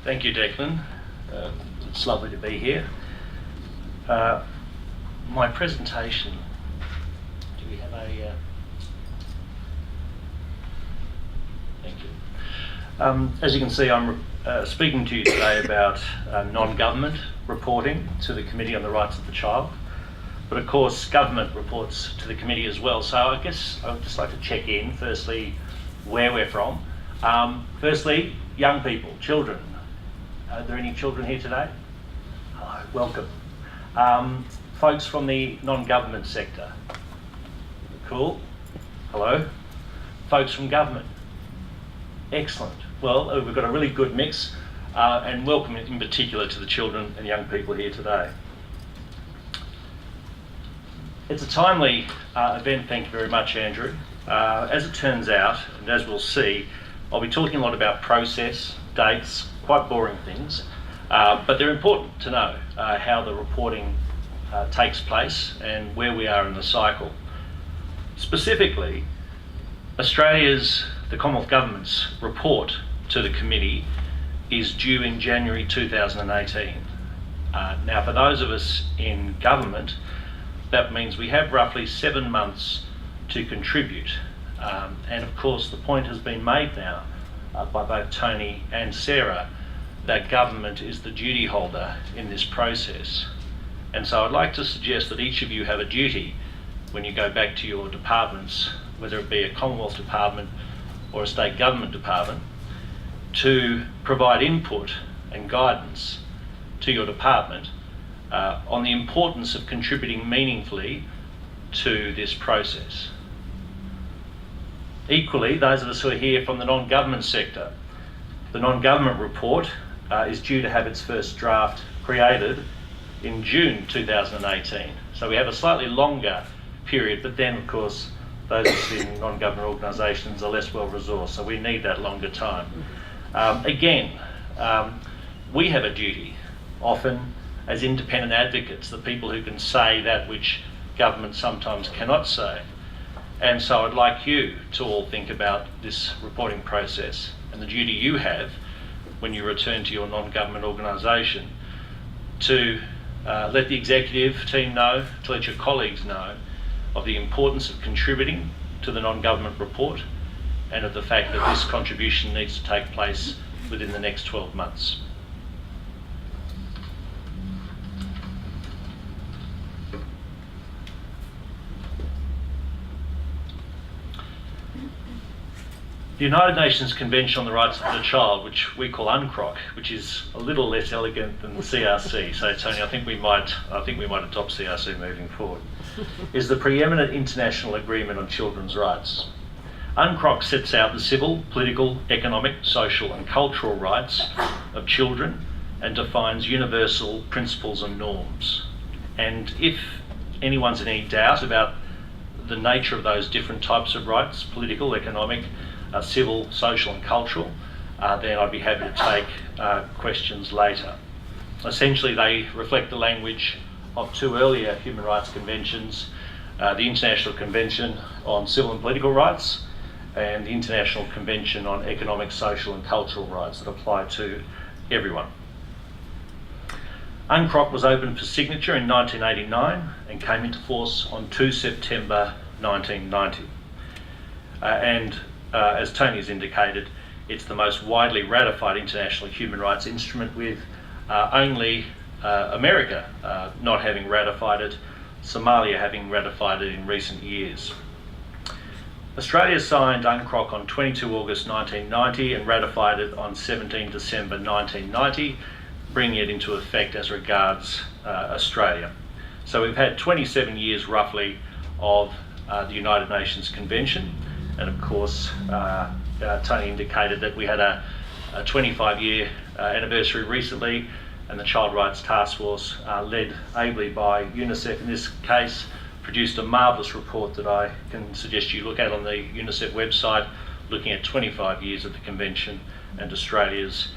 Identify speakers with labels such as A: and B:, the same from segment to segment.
A: Thank you, Declan. It's lovely to be here. My presentation, do we have a... Thank you. As you can see, I'm speaking to you today about non-government reporting to the Committee on the Rights of the Child. But of course, government reports to the committee as well. So I guess I would just like to check in, firstly, where we're from. Firstly, young people, children. Are there any children here today? Hello, welcome. Folks from the non-government sector. Cool. Hello. Folks from government. Excellent. Well, we've got a really good mix, and welcome in particular to the children and young people here today. It's a timely event, thank you very much, Andrew. As it turns out, and as we'll see, I'll be talking a lot about process, dates, quite boring things, but they're important to know how the reporting takes place and where we are in the cycle. Specifically, the Commonwealth Government's report to the committee is due in January 2018. Now, for those of us in government, that means we have roughly 7 months to contribute. And of course, the point has been made now by both Tony and Sarah that government is the duty holder in this process. And so I'd like to suggest that each of you have a duty when you go back to your departments, whether it be a Commonwealth department or a state government department, to provide input and guidance to your department on the importance of contributing meaningfully to this process. Equally, those of us who are here from the non-government sector, the non-government report is due to have its first draft created in June 2018. So we have a slightly longer period, but then of course those of us in non-government organisations are less well resourced, so we need that longer time. Again, we have a duty, often as independent advocates, the people who can say that which government sometimes cannot say. And so I'd like you to all think about this reporting process and the duty you have when you return to your non-government organisation to let the executive team know, to let your colleagues know of the importance of contributing to the non-government report and of the fact that this contribution needs to take place within the next 12 months. The United Nations Convention on the Rights of the Child, which we call UNCROC, which is a little less elegant than the CRC. So Tony, I think we might adopt CRC moving forward. Is the preeminent international agreement on children's rights. UNCROC sets out the civil, political, economic, social and cultural rights of children and defines universal principles and norms. And if anyone's in any doubt about the nature of those different types of rights, political, economic, civil, social and cultural, then I'd be happy to take questions later. Essentially, they reflect the language of 2 earlier human rights conventions, the International Convention on Civil and Political Rights and the International Convention on Economic, Social and Cultural Rights that apply to everyone. UNCROC was opened for signature in 1989 and came into force on 2 September 1990. As Tony's indicated, it's the most widely ratified international human rights instrument, with only America not having ratified it, Somalia having ratified it in recent years. Australia signed UNCROC on 22 August 1990 and ratified it on 17 December 1990, bringing it into effect as regards Australia. So we've had 27 years roughly of the United Nations Convention. And of course, Tony indicated that we had a 25-year anniversary recently, and the Child Rights Task Force, led ably by UNICEF in this case, produced a marvellous report that I can suggest you look at on the UNICEF website, looking at 25 years of the Convention and Australia's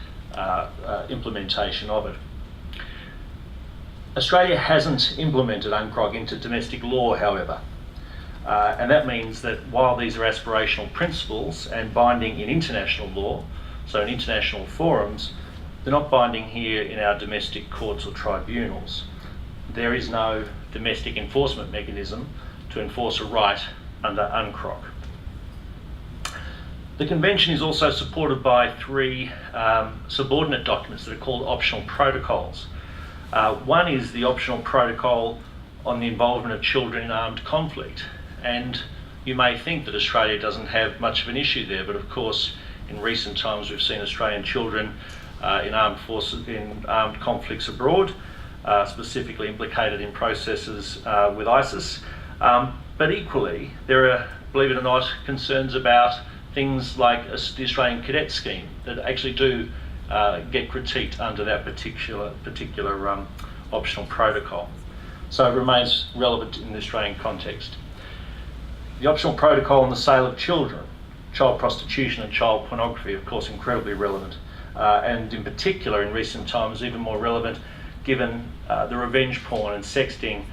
A: implementation of it. Australia hasn't implemented UNCROC into domestic law, however. And that means that while these are aspirational principles and binding in international law, so in international forums, They're not binding here in our domestic courts or tribunals. There is no domestic enforcement mechanism to enforce a right under UNCROC. The Convention is also supported by three subordinate documents that are called optional protocols. One is the optional protocol on the involvement of children in armed conflict, and you may think that Australia doesn't have much of an issue there, but of course in recent times we've seen Australian children in armed conflicts abroad, specifically implicated in processes with ISIS. But equally, there are, believe it or not, concerns about things like the Australian cadet scheme that actually do get critiqued under that particular optional protocol. So it remains relevant in the Australian context. The optional protocol on the sale of children, child prostitution and child pornography, of course, incredibly relevant. And in particular, in recent times, even more relevant given the revenge porn and sexting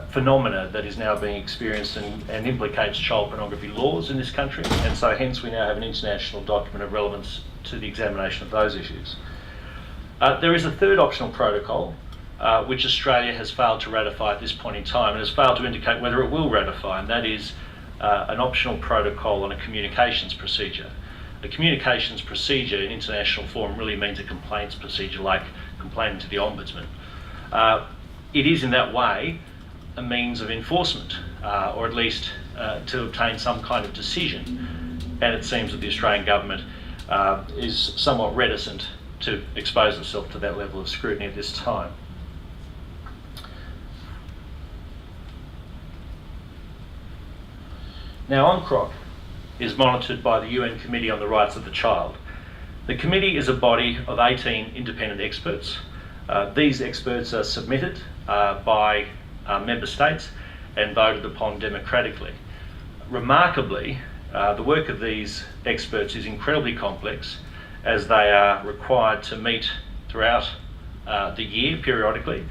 A: phenomena that is now being experienced and implicates child pornography laws in this country. And so hence we now have an international document of relevance to the examination of those issues. There is a third optional protocol, which Australia has failed to ratify at this point in time and has failed to indicate whether it will ratify, and that is an optional protocol on a communications procedure. A communications procedure in international form really means a complaints procedure, like complaining to the Ombudsman. It is in that way a means of enforcement, or at least to obtain some kind of decision. And it seems that the Australian government is somewhat reticent to expose itself to that level of scrutiny at this time. Now, UNCROC is monitored by the UN Committee on the Rights of the Child. The committee is a body of 18 independent experts. These experts are submitted by member states and voted upon democratically. Remarkably, the work of these experts is incredibly complex, as they are required to meet throughout the year periodically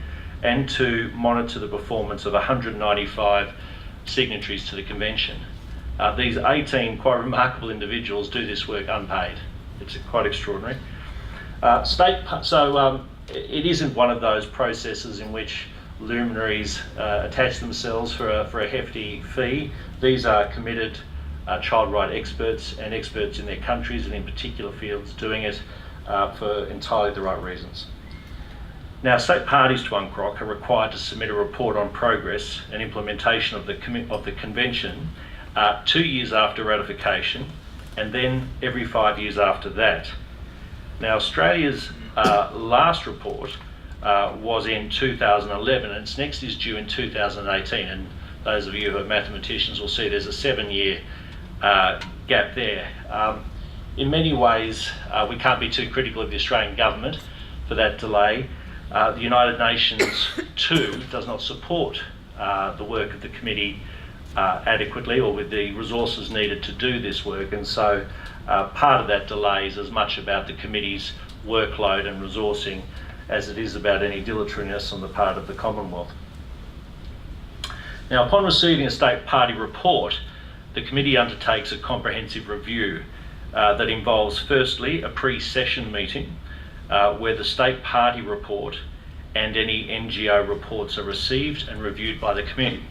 A: and to monitor the performance of 195 signatories to the Convention. These 18 quite remarkable individuals do this work unpaid. It's quite extraordinary. It isn't one of those processes in which luminaries attach themselves for a hefty fee. These are committed child right experts and experts in their countries and in particular fields doing it for entirely the right reasons. Now, state parties to UNCROC are required to submit a report on progress and implementation of the Convention 2 years after ratification, and then every 5 years after that. Now, Australia's last report was in 2011, and its next is due in 2018, and those of you who are mathematicians will see there's a 7-year gap there. In many ways, we can't be too critical of the Australian government for that delay. The United Nations, too, does not support the work of the committee adequately or with the resources needed to do this work, and so part of that delay is as much about the committee's workload and resourcing as it is about any dilatoriness on the part of the Commonwealth. Now, upon receiving a state party report, the committee undertakes a comprehensive review that involves firstly a pre-session meeting where the state party report and any NGO reports are received and reviewed by the committee.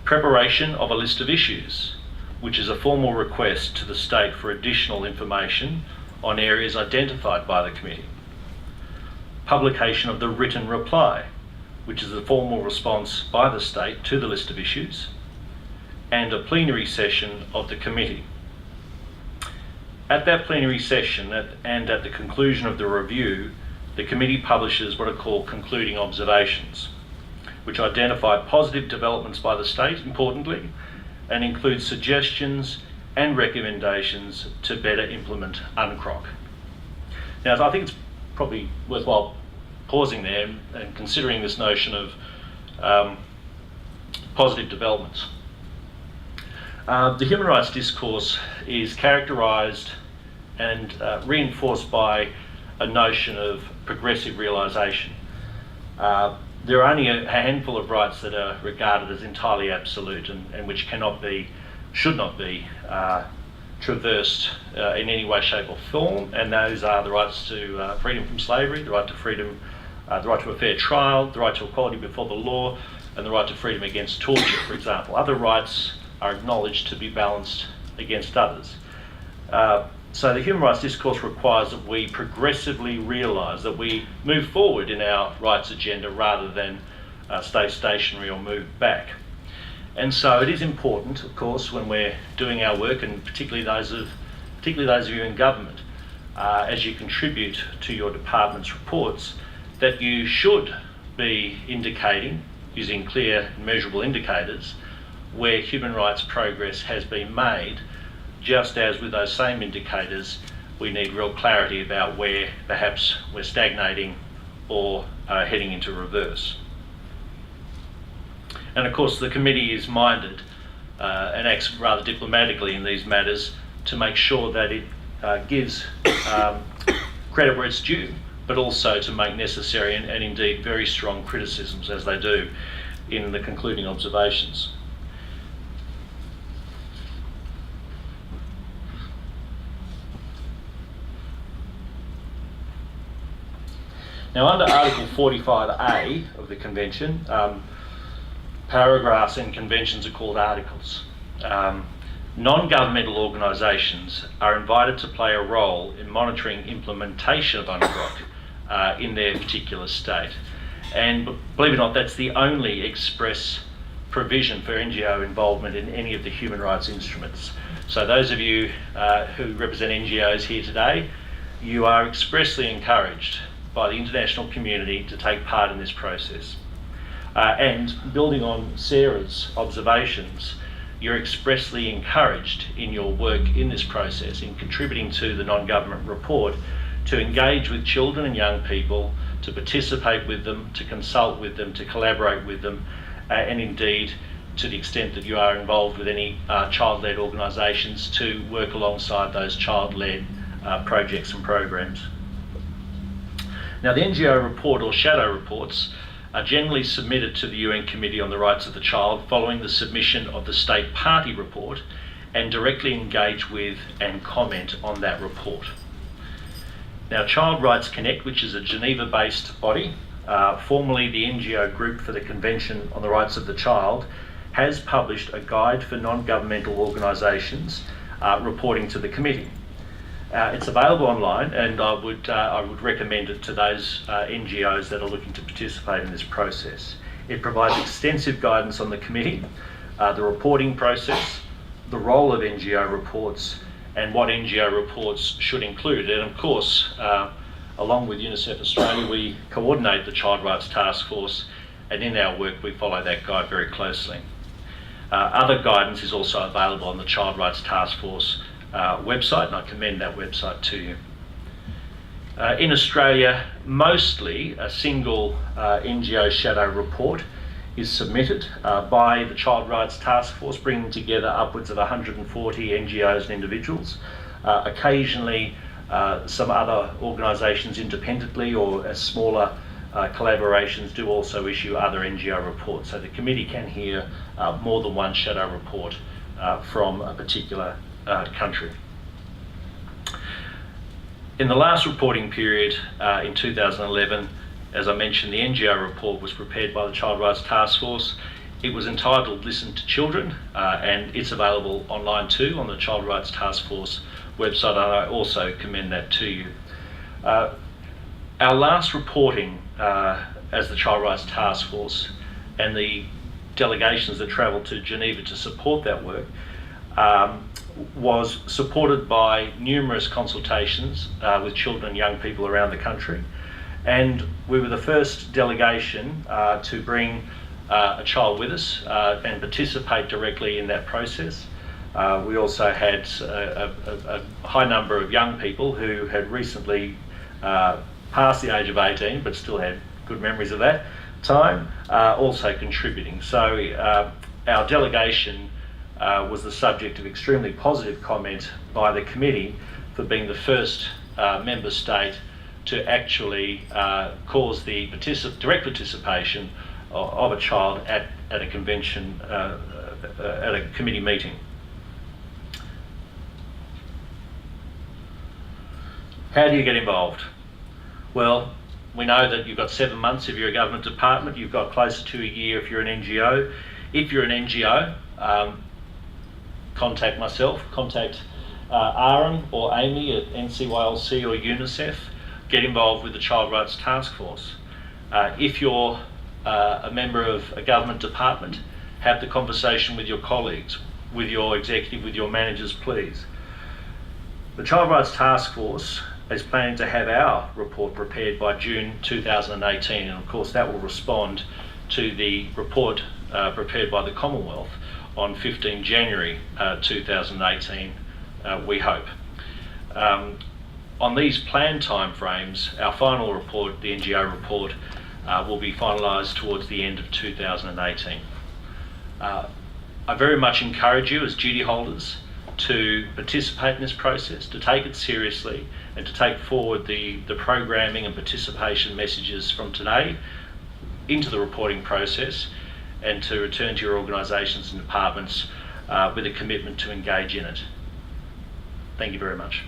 A: Preparation of a list of issues, which is a formal request to the state for additional information on areas identified by the committee. Publication of the written reply, which is a formal response by the state to the list of issues, and a plenary session of the committee. At that plenary session and at the conclusion of the review, the committee publishes what are called concluding observations, which identify positive developments by the state, importantly, and include suggestions and recommendations to better implement UNCROC. Now, I think it's probably worthwhile pausing there and considering this notion of positive developments. The human rights discourse is characterised and reinforced by a notion of progressive realisation. There are only a handful of rights that are regarded as entirely absolute and which cannot be, should not be traversed in any way, shape or form, and those are the rights to freedom from slavery, the right to freedom, the right to a fair trial, the right to equality before the law, and the right to freedom against torture, for example. Other rights are acknowledged to be balanced against others. So the human rights discourse requires that we progressively realise that we move forward in our rights agenda rather than stay stationary or move back. And so it is important, of course, when we're doing our work, and particularly those of you in government, as you contribute to your department's reports, that you should be indicating, using clear and measurable indicators, where human rights progress has been made, just as with those same indicators, we need real clarity about where perhaps we're stagnating or heading into reverse. And of course, the committee is minded and acts rather diplomatically in these matters to make sure that it gives credit where it's due, but also to make necessary and indeed very strong criticisms, as they do in the concluding observations. Now, under Article 45A of the Convention, paragraphs in conventions are called articles. Non-governmental organisations are invited to play a role in monitoring implementation of UNCROC in their particular state. And believe it or not, that's the only express provision for NGO involvement in any of the human rights instruments. So those of you who represent NGOs here today, you are expressly encouraged by the international community to take part in this process. And building on Sarah's observations, you're expressly encouraged in your work in this process, in contributing to the non-government report, to engage with children and young people, to participate with them, to consult with them, to collaborate with them, and indeed, to the extent that you are involved with any child-led organisations, to work alongside those child-led projects and programs. Now, the NGO report or shadow reports are generally submitted to the UN Committee on the Rights of the Child following the submission of the State Party report, and directly engage with and comment on that report. Now, Child Rights Connect, which is a Geneva-based body, formerly the NGO Group for the Convention on the Rights of the Child, has published a guide for non-governmental organisations reporting to the committee. It's available online, and I would recommend it to those NGOs that are looking to participate in this process. It provides extensive guidance on the committee, the reporting process, the role of NGO reports, and what NGO reports should include. And of course, along with UNICEF Australia, we coordinate the Child Rights Task Force, and in our work we follow that guide very closely. Other guidance is also available on the Child Rights Task Force website, and I commend that website to you. In Australia, mostly a single NGO shadow report is submitted by the Child Rights Task Force, bringing together upwards of 140 NGOs and individuals. Occasionally, some other organisations independently or as smaller collaborations do also issue other NGO reports. So the committee can hear more than one shadow report from a particular country. In the last reporting period in 2011, as I mentioned, the NGO report was prepared by the Child Rights Task Force. It was entitled Listen to Children, and it's available online too on the Child Rights Task Force website, and I also commend that to you. Our last reporting as the Child Rights Task Force and the delegations that travelled to Geneva to support that work was supported by numerous consultations with children and young people around the country. And we were the first delegation to bring a child with us and participate directly in that process. We also had a high number of young people who had recently passed the age of 18 but still had good memories of that time, also contributing. So our delegation was the subject of extremely positive comment by the committee for being the first member state to actually cause the direct participation of a child at a convention, at a committee meeting. How do you get involved? Well, we know that you've got 7 months if you're a government department, you've got closer to a year if you're an NGO. If you're an NGO, contact myself, contact Aaron or Amy at NCYLC or UNICEF, get involved with the Child Rights Task Force. If you're a member of a government department, have the conversation with your colleagues, with your executive, with your managers, please. The Child Rights Task Force is planning to have our report prepared by June 2018, and of course that will respond to the report prepared by the Commonwealth on 15 January 2018, we hope. On these planned timeframes, our final report, the NGO report, will be finalised towards the end of 2018. I very much encourage you as duty holders to participate in this process, to take it seriously, and to take forward the programming and participation messages from today into the reporting process, and to return to your organisations and departments with a commitment to engage in it. Thank you very much.